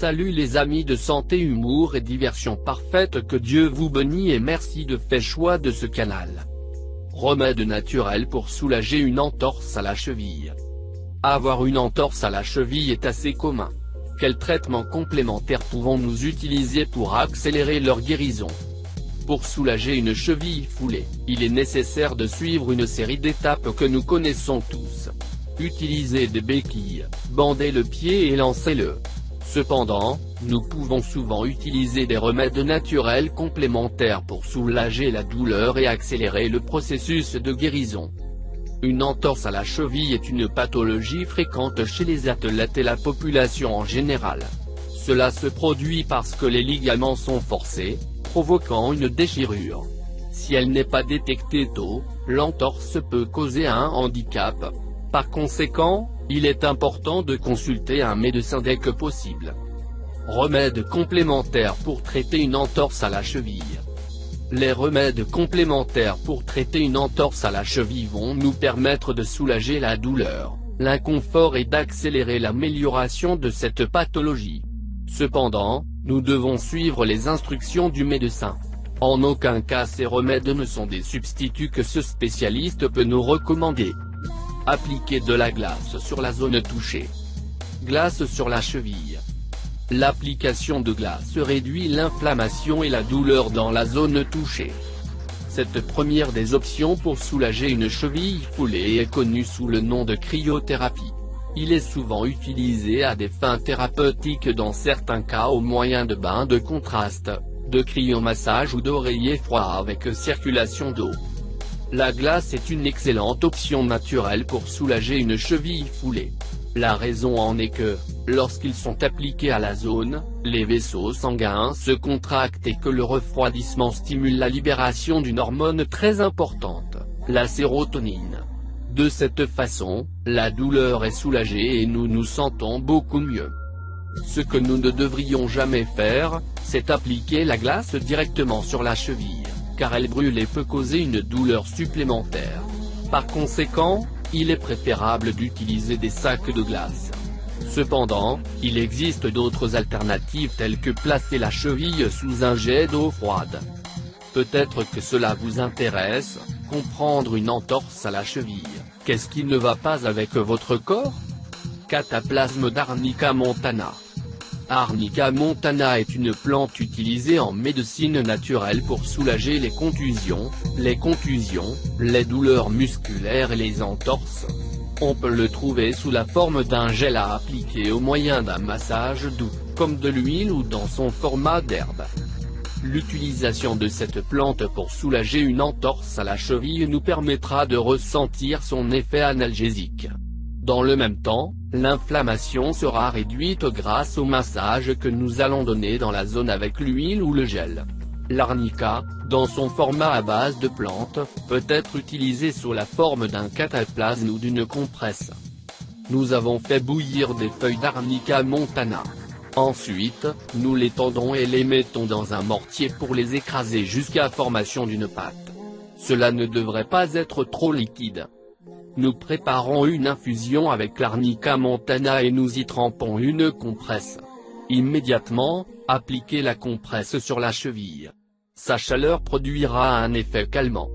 Salut les amis de santé, humour et diversion parfaite, que Dieu vous bénisse et merci de faire choix de ce canal. Remède naturel pour soulager une entorse à la cheville. Avoir une entorse à la cheville est assez commun. Quels traitements complémentaires pouvons-nous utiliser pour accélérer leur guérison? Pour soulager une cheville foulée, il est nécessaire de suivre une série d'étapes que nous connaissons tous. Utilisez des béquilles, bandez le pied et lancez-le. Cependant, nous pouvons souvent utiliser des remèdes naturels complémentaires pour soulager la douleur et accélérer le processus de guérison. Une entorse à la cheville est une pathologie fréquente chez les athlètes et la population en général. Cela se produit parce que les ligaments sont forcés, provoquant une déchirure. Si elle n'est pas détectée tôt, l'entorse peut causer un handicap. Par conséquent, il est important de consulter un médecin dès que possible. Remèdes complémentaires pour traiter une entorse à la cheville. Les remèdes complémentaires pour traiter une entorse à la cheville vont nous permettre de soulager la douleur, l'inconfort et d'accélérer l'amélioration de cette pathologie. Cependant, nous devons suivre les instructions du médecin. En aucun cas ces remèdes ne sont des substituts que ce spécialiste peut nous recommander. Appliquer de la glace sur la zone touchée. Glace sur la cheville. L'application de glace réduit l'inflammation et la douleur dans la zone touchée. Cette première des options pour soulager une cheville foulée est connue sous le nom de cryothérapie. Il est souvent utilisé à des fins thérapeutiques, dans certains cas au moyen de bains de contraste, de cryomassage ou d'oreillers froids avec circulation d'eau. La glace est une excellente option naturelle pour soulager une cheville foulée. La raison en est que, lorsqu'ils sont appliqués à la zone, les vaisseaux sanguins se contractent et que le refroidissement stimule la libération d'une hormone très importante, la sérotonine. De cette façon, la douleur est soulagée et nous nous sentons beaucoup mieux. Ce que nous ne devrions jamais faire, c'est appliquer la glace directement sur la cheville, car elle brûle et peut causer une douleur supplémentaire. Par conséquent, il est préférable d'utiliser des sacs de glace. Cependant, il existe d'autres alternatives telles que placer la cheville sous un jet d'eau froide. Peut-être que cela vous intéresse, comprendre une entorse à la cheville. Qu'est-ce qui ne va pas avec votre corps? Cataplasme d'Arnica montana. Arnica montana est une plante utilisée en médecine naturelle pour soulager les contusions, les douleurs musculaires et les entorses. On peut le trouver sous la forme d'un gel à appliquer au moyen d'un massage doux, comme de l'huile ou dans son format d'herbe. L'utilisation de cette plante pour soulager une entorse à la cheville nous permettra de ressentir son effet analgésique. Dans le même temps, l'inflammation sera réduite grâce au massage que nous allons donner dans la zone avec l'huile ou le gel. L'arnica, dans son format à base de plantes, peut être utilisé sous la forme d'un cataplasme ou d'une compresse. Nous avons fait bouillir des feuilles d'Arnica montana. Ensuite, nous les tendons et les mettons dans un mortier pour les écraser jusqu'à formation d'une pâte. Cela ne devrait pas être trop liquide. Nous préparons une infusion avec l'Arnica montana et nous y trempons une compresse. Immédiatement, appliquez la compresse sur la cheville. Sa chaleur produira un effet calmant.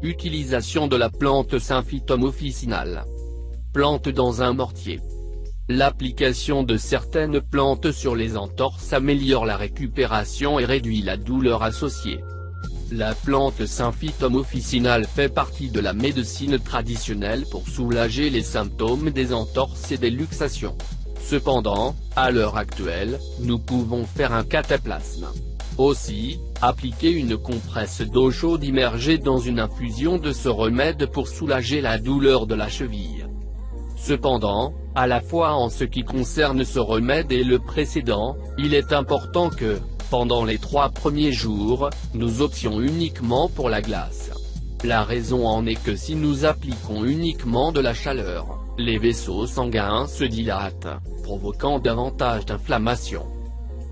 Utilisation de la plante Symphytum officinale. Plante dans un mortier. L'application de certaines plantes sur les entorses améliore la récupération et réduit la douleur associée. La plante Symphytum officinale fait partie de la médecine traditionnelle pour soulager les symptômes des entorses et des luxations. Cependant, à l'heure actuelle, nous pouvons faire un cataplasme. Aussi, appliquer une compresse d'eau chaude immergée dans une infusion de ce remède pour soulager la douleur de la cheville. Cependant, à la fois en ce qui concerne ce remède et le précédent, il est important que, pendant les 3 premiers jours, nous options uniquement pour la glace. La raison en est que si nous appliquons uniquement de la chaleur, les vaisseaux sanguins se dilatent, provoquant davantage d'inflammation.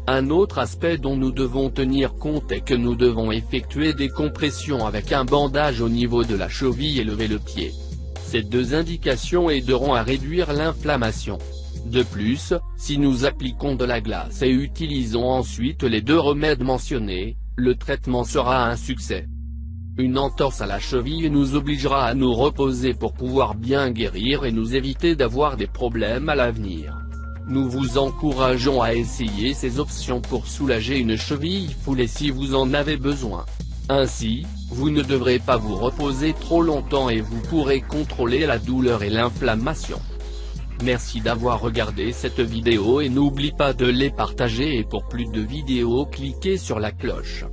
Un autre aspect dont nous devons tenir compte est que nous devons effectuer des compressions avec un bandage au niveau de la cheville et lever le pied. Ces 2 indications aideront à réduire l'inflammation. De plus, Si nous appliquons de la glace et utilisons ensuite les 2 remèdes mentionnés, le traitement sera un succès. Une entorse à la cheville nous obligera à nous reposer pour pouvoir bien guérir et nous éviter d'avoir des problèmes à l'avenir. Nous vous encourageons à essayer ces options pour soulager une cheville foulée si vous en avez besoin. Ainsi, vous ne devrez pas vous reposer trop longtemps et vous pourrez contrôler la douleur et l'inflammation. Merci d'avoir regardé cette vidéo et n'oublie pas de les partager et pour plus de vidéos cliquez sur la cloche.